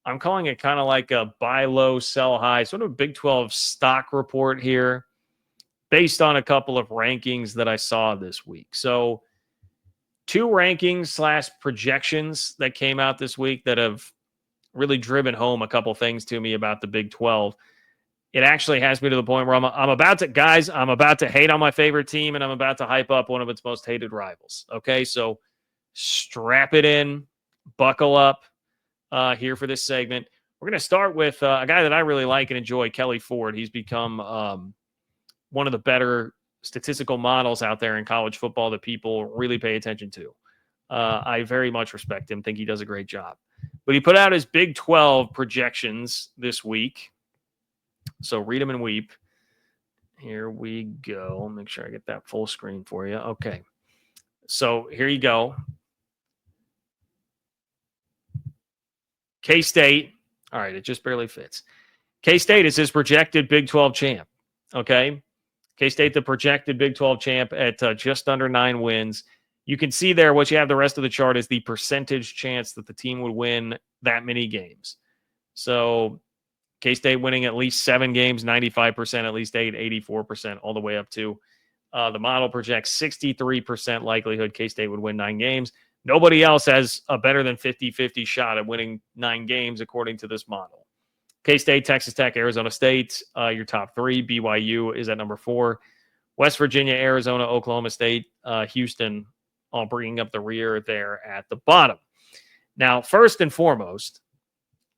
I'm calling it kind of like a buy low, sell high, sort of a Big 12 stock report here based on a couple of rankings that I saw this week. So, two rankings slash projections that came out this week that have really driven home a couple things to me about the Big 12. It actually has me to the point where I'm about to, guys, I'm about to hate on my favorite team and I'm about to hype up one of its most hated rivals. Okay, so strap it in, buckle up here for this segment. We're going to start with a guy that I really like and enjoy, Kelly Ford. He's become one of the better statistical models out there in college football that people really pay attention to. I very much respect him, think he does a great job. But he put out his Big 12 projections this week. So read them and weep. Here we go. Make sure I get that full screen for you. Okay. So here you go. K-State. All right, it just barely fits. K-State is his projected Big 12 champ. Okay. K-State, the projected Big 12 champ at just under 9 wins. You can see there what you have the rest of the chart is the percentage chance that the team would win that many games. So K-State winning at least 7 games, 95%, at least 8, 84%, all the way up to the model projects 63% likelihood K-State would win 9 games. Nobody else has a better than 50-50 shot at winning 9 games according to this model. K-State, Texas Tech, Arizona State, your top 3. BYU is at number 4. West Virginia, Arizona, Oklahoma State, Houston, all bringing up the rear there at the bottom. Now, first and foremost,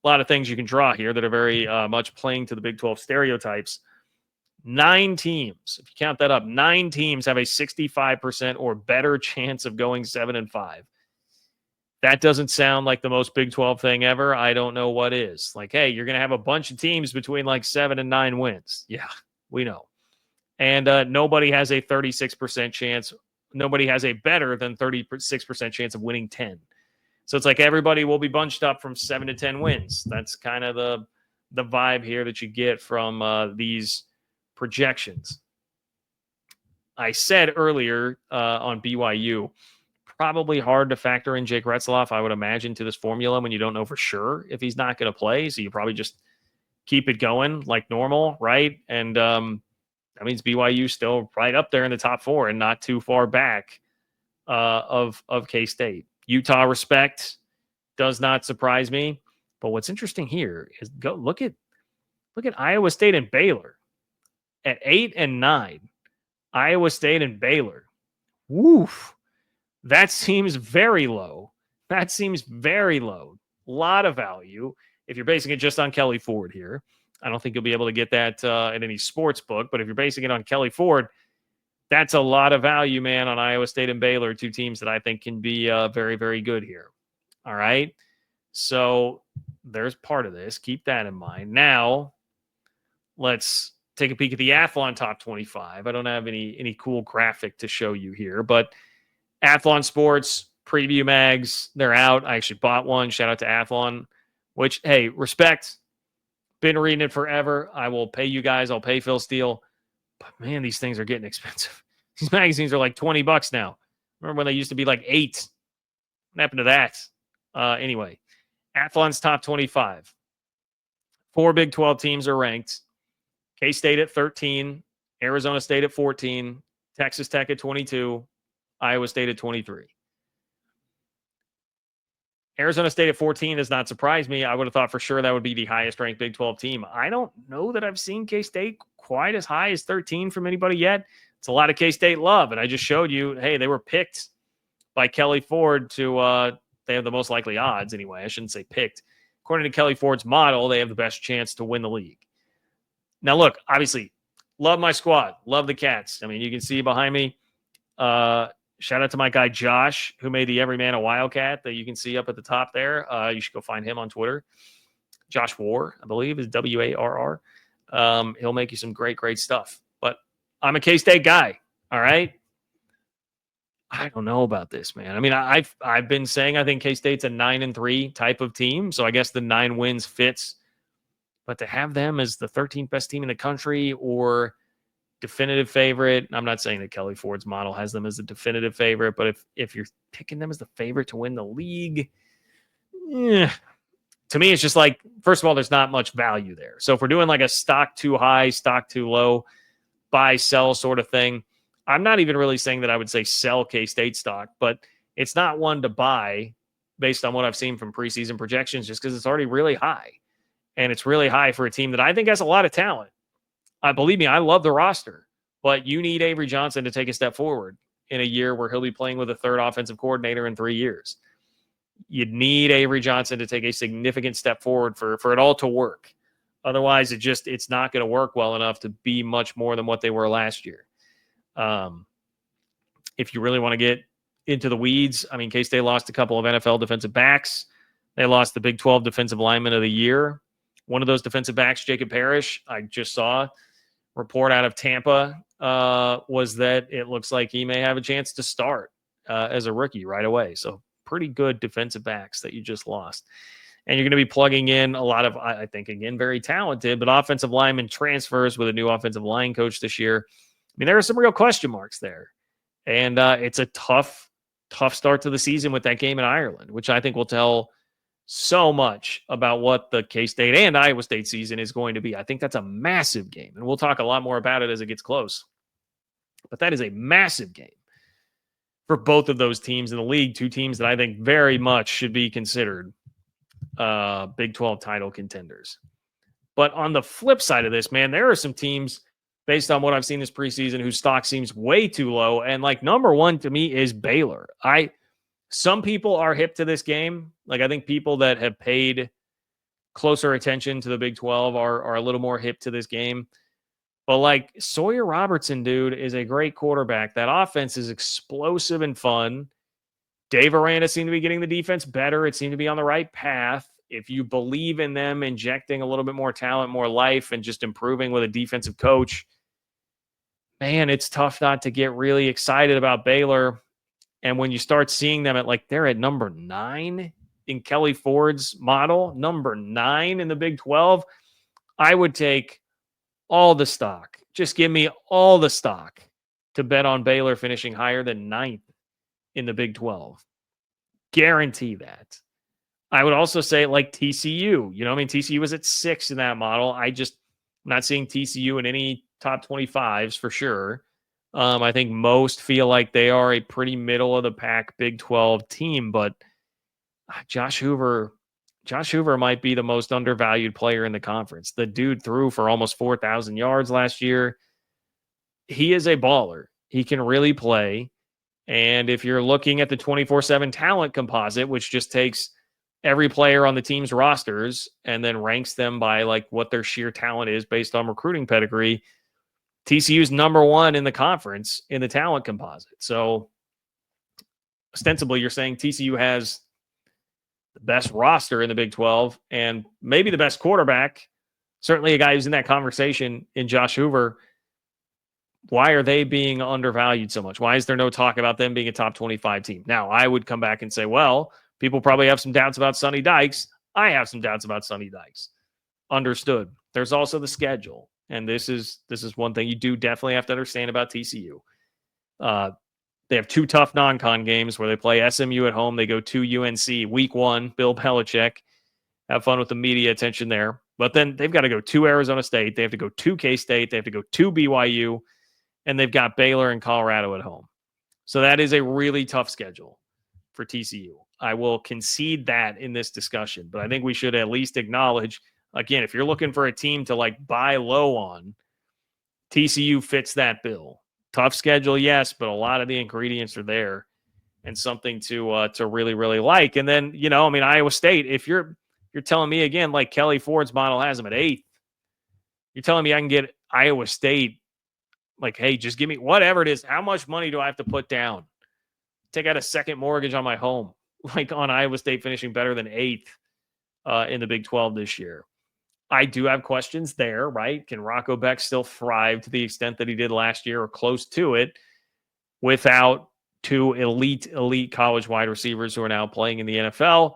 a lot of things you can draw here that are very much playing to the Big 12 stereotypes. 9 teams, if you count that up, 9 teams have a 65% or better chance of going 7-5. That doesn't sound like the most Big 12 thing ever. I don't know what is. Like, hey, you're going to have a bunch of teams between like 7 and 9 wins. Yeah, we know. And nobody has a 36% chance. Nobody has a better than 36% chance of winning 10. So it's like everybody will be bunched up from 7 to 10 wins. That's kind of the vibe here that you get from these projections. I said earlier on BYU, probably hard to factor in Jake Retzloff, I would imagine, to this formula when you don't know for sure if he's not going to play. So you probably just keep it going like normal, right? And that means BYU still right up there in the top 4 and not too far back of K-State. Utah, respect, does not surprise me. But what's interesting here is go look at Iowa State and Baylor at 8 and 9. Iowa State and Baylor. Woof. That seems very low. That seems very low. A lot of value if you're basing it just on Kelly Ford here. I don't think you'll be able to get that at any sports book, but if you're basing it on Kelly Ford, that's a lot of value, man, on Iowa State and Baylor, 2 teams that I think can be very, very good here. All right. So there's part of this. Keep that in mind. Now, let's take a peek at the Athlon top 25. I don't have any cool graphic to show you here, but Athlon Sports preview mags, they're out. I actually bought one. Shout out to Athlon, which, hey, respect. Been reading it forever. I will pay you guys. I'll pay Phil Steele. But man, these things are getting expensive. These magazines are like $20 now. Remember when they used to be like $8? What happened to that? Anyway, Athlon's top 25. 4 Big 12 teams are ranked. K-State at 13, Arizona State at 14, Texas Tech at 22, Iowa State at 23. Arizona State at 14 does not surprise me. I would have thought for sure that would be the highest ranked Big 12 team. I don't know that I've seen K-State quite as high as 13 from anybody yet. It's a lot of K-State love, and I just showed you, hey, they were picked by Kelly Ford to they have the most likely odds anyway. I shouldn't say picked. According to Kelly Ford's model, they have the best chance to win the league. Now, look, obviously, love my squad. Love the Cats. I mean, you can see behind me. Shout out to my guy, Josh, who made the Everyman a Wildcat that you can see up at the top there. You should go find him on Twitter. Josh War, I believe, is Warr. He'll make you some great, great stuff. But I'm a K-State guy, all right? I don't know about this, man. I mean, I've been saying I think K-State's a 9-3 type of team, so I guess the 9 wins fits. But to have them as the 13th best team in the country or definitive favorite, I'm not saying that Kelly Ford's model has them as a definitive favorite, but if you're picking them as the favorite to win the league, to me, it's just like, first of all, there's not much value there. So if we're doing like a stock too high, stock too low, buy, sell sort of thing, I'm not even really saying that I would say sell K-State stock, but it's not one to buy based on what I've seen from preseason projections, just because it's already really high. And it's really high for a team that I think has a lot of talent. Believe me, I love the roster, but you need Avery Johnson to take a step forward in a year where he'll be playing with a third offensive coordinator in 3 years. You'd need Avery Johnson to take a significant step forward for it all to work. Otherwise, it's not going to work well enough to be much more than what they were last year. If you really want to get into the weeds, I mean, K-State lost a couple of NFL defensive backs. They lost the Big 12 Defensive Lineman of the Year. One of those defensive backs, Jacob Parrish, I just saw report out of Tampa was that it looks like he may have a chance to start as a rookie right away. So pretty good defensive backs that you just lost. And you're going to be plugging in a lot of, I think, again, very talented, but offensive lineman transfers with a new offensive line coach this year. I mean, there are some real question marks there. And it's a tough start to the season with that game in Ireland, which I think will tell so much about what the K-State and Iowa State season is going to be. I think that's a massive game, and we'll talk a lot more about it as it gets close. But that is a massive game for both of those teams in the league, two teams that I think very much should be considered Big 12 title contenders. But on the flip side of this, man, there are some teams based on what I've seen this preseason whose stock seems way too low. And like number one to me is Baylor. Some people are hip to this game. Like I think people that have paid closer attention to the Big 12 are a little more hip to this game. But like Sawyer Robertson, dude, is a great quarterback. That offense is explosive and fun. Dave Aranda seemed to be getting the defense better. It seemed to be on the right path. If you believe in them injecting a little bit more talent, more life, and just improving with a defensive coach, man, it's tough not to get really excited about Baylor. And when you start seeing them they're at number 9 in Kelly Ford's model, number 9 in the Big 12, I would take all the stock. Just give me all the stock to bet on Baylor finishing higher than 9th in the Big 12. Guarantee that. I would also say like TCU. TCU was at 6 in that model. I'm not seeing TCU in any top 25s for sure. I think most feel like they are a pretty middle of the pack Big 12 team, but Josh Hoover might be the most undervalued player in the conference. The dude threw for almost 4,000 yards last year. He is a baller. He can really play. And if you're looking at the 24/7 talent composite, which just takes every player on the team's rosters and then ranks them by like what their sheer talent is based on recruiting pedigree, TCU's number 1 in the conference in the talent composite. So ostensibly you're saying TCU has the best roster in the Big 12 and maybe the best quarterback, certainly a guy who's in that conversation in Josh Hoover. Why are they being undervalued so much? Why is there no talk about them being a top 25 team? Now, I would come back and say, well, people probably have some doubts about Sonny Dykes. I have some doubts about Sonny Dykes. Understood. There's also the schedule. And this is one thing you do definitely have to understand about TCU. They have 2 tough non-con games where they play SMU at home. They go to UNC week 1, Bill Belichick. Have fun with the media attention there. But then they've got to go to Arizona State. They have to go to K-State. They have to go to BYU. And they've got Baylor and Colorado at home. So that is a really tough schedule for TCU. I will concede that in this discussion. But I think we should at least acknowledge, again, if you're looking for a team to like buy low on, TCU fits that bill. Tough schedule, yes, but a lot of the ingredients are there and something to really, really like. And then, Iowa State, if you're telling me again, like Kelly Ford's model has them at 8th, you're telling me I can get Iowa State, like, hey, just give me whatever it is. How much money do I have to put down? Take out a second mortgage on my home, like on Iowa State finishing better than 8th in the Big 12 this year. I do have questions there, right? Can Rocco Beck still thrive to the extent that he did last year or close to it without 2 elite college wide receivers who are now playing in the NFL?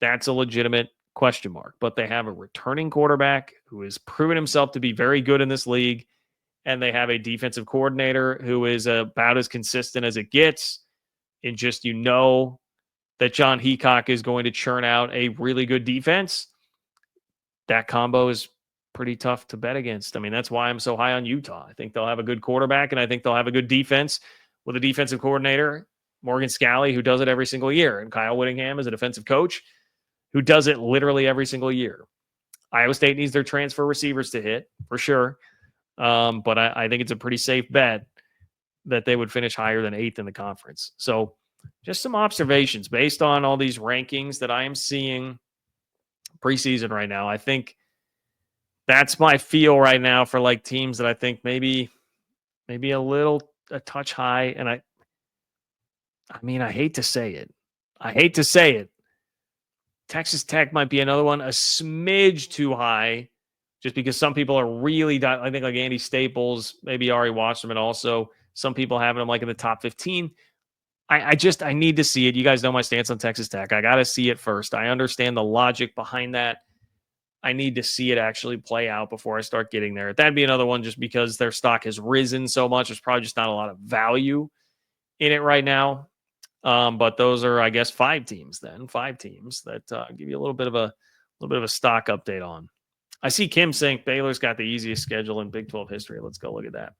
That's a legitimate question mark. But they have a returning quarterback who has proven himself to be very good in this league, and they have a defensive coordinator who is about as consistent as it gets in just, that John Heacock is going to churn out a really good defense, that combo is pretty tough to bet against. I mean, that's why I'm so high on Utah. I think they'll have a good quarterback, and I think they'll have a good defense with a defensive coordinator, Morgan Scalley, who does it every single year, and Kyle Whittingham is a defensive coach who does it literally every single year. Iowa State needs their transfer receivers to hit, for sure. But I think it's a pretty safe bet that they would finish higher than 8th in the conference. So just some observations based on all these rankings that I am seeing preseason right now. I think that's my feel right now for like teams that I think maybe a touch high. And I mean, I hate to say it. Texas Tech might be another one, a smidge too high, just because some people are really, I think like Andy Staples, maybe Ari Wasserman also. Some people having them like in the top 15. I need to see it. You guys know my stance on Texas Tech. I got to see it first. I understand the logic behind that. I need to see it actually play out before I start getting there. That'd be another one just because their stock has risen so much. There's probably just not a lot of value in it right now. But those are, I guess, 5 teams that give you a little bit of a stock update on. I see Kim saying Baylor's got the easiest schedule in Big 12 history. Let's go look at that.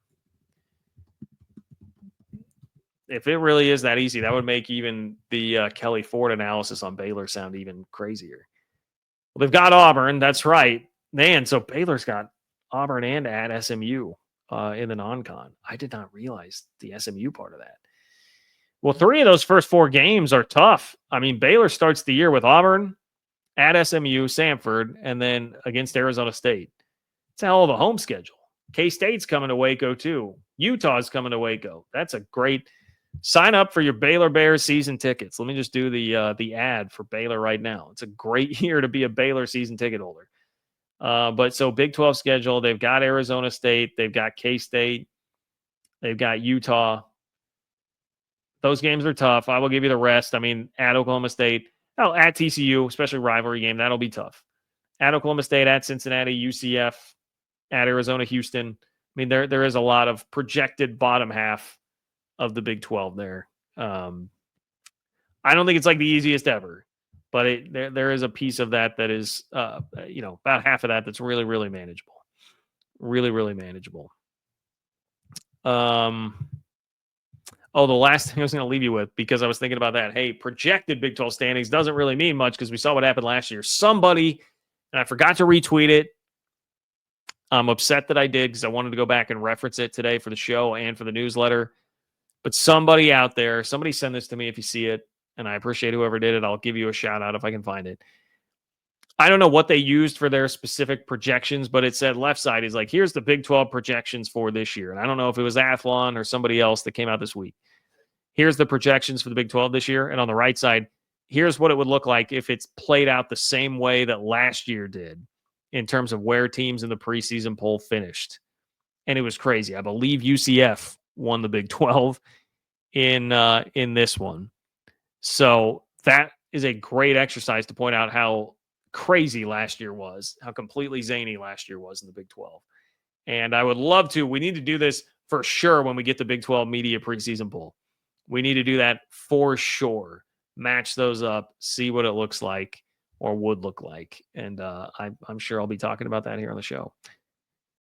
If it really is that easy, that would make even the Kelly Ford analysis on Baylor sound even crazier. Well, they've got Auburn. That's right. Man, so Baylor's got Auburn and at SMU in the non-con. I did not realize the SMU part of that. Well, 3 of those first 4 games are tough. I mean, Baylor starts the year with Auburn, at SMU, Samford, and then against Arizona State. It's a hell of a home schedule. K-State's coming to Waco, too. Utah's coming to Waco. That's a great sign up for your Baylor Bears season tickets. Let me just do the ad for Baylor right now. It's a great year to be a Baylor season ticket holder. But so Big 12 schedule, they've got Arizona State, they've got K-State, they've got Utah. Those games are tough. I will give you the rest. I mean, at Oklahoma State, at TCU, especially rivalry game, that'll be tough. At Oklahoma State, at Cincinnati, UCF, at Arizona, Houston. I mean, there is a lot of projected bottom half of the Big 12 there. I don't think it's like the easiest ever, but there is a piece of that is, about half of that's really, really manageable. Really, really manageable. The last thing I was going to leave you with, because I was thinking about that. Hey, projected Big 12 standings doesn't really mean much because we saw what happened last year. Somebody, and I forgot to retweet it. I'm upset that I did because I wanted to go back and reference it today for the show and for the newsletter. But somebody out there, somebody send this to me if you see it, and I appreciate whoever did it. I'll give you a shout out if I can find it. I don't know what they used for their specific projections, but it said left side is like, here's the Big 12 projections for this year. And I don't know if it was Athlon or somebody else that came out this week. Here's the projections for the Big 12 this year. And on the right side, here's what it would look like if it's played out the same way that last year did in terms of where teams in the preseason poll finished. And it was crazy. I believe UCF won the Big 12 in this one. So that is a great exercise to point out how crazy last year was, how completely zany last year was in the Big 12. And I would love to. We need to do this for sure when we get the Big 12 media preseason poll. We need to do that for sure. Match those up, see what it looks like or would look like. And I'm sure I'll be talking about that here on the show.